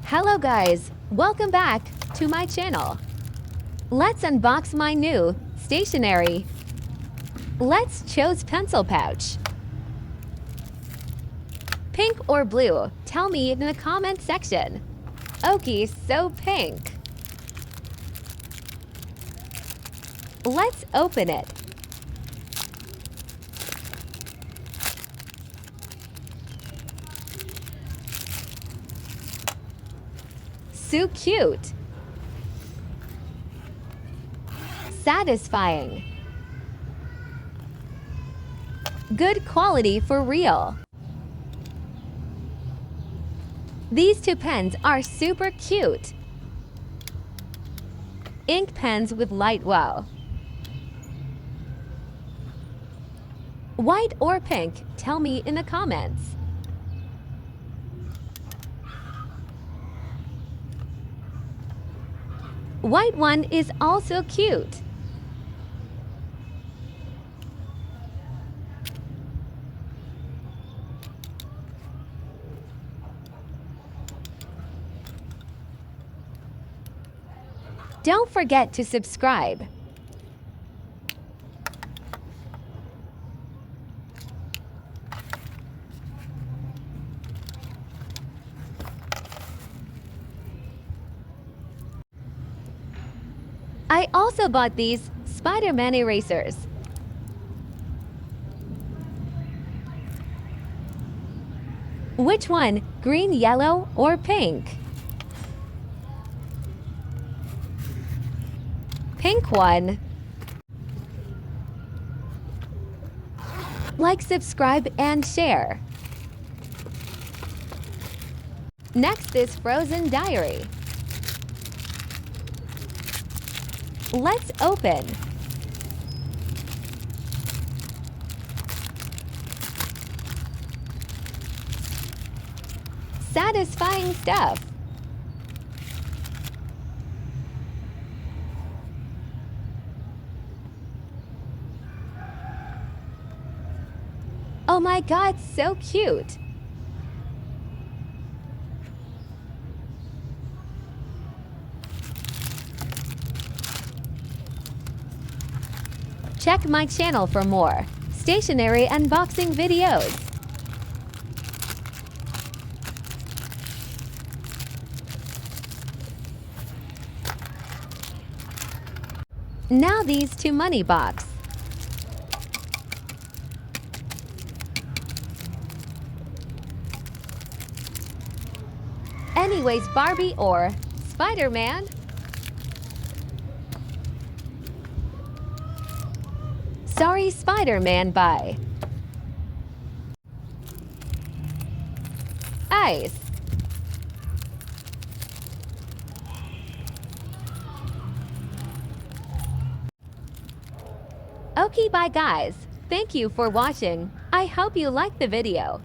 Hello guys, welcome back to my channel. Let's unbox my new stationery. Let's choose pencil pouch. Pink or blue? Tell me in the comment section. Okay, so pink. Let's open it. So cute. Satisfying. Good quality for real. These two pens are super cute. Ink pens with light wow. White or pink? Tell me in the comments. White one is also cute. Don't forget to subscribe. I also bought these Spider-Man erasers. Which one? Green, yellow, or pink? Pink one. Like, subscribe, and share. Next is Frozen Diary. Let's open. Satisfying stuff. Oh my God, so cute. Check my channel for more stationery unboxing videos. Now these two money box. Anyways, Barbie or Spider-Man? Sorry, Spider-Man, bye. Ice. Okay, bye guys. Thank you for watching. I hope you liked the video.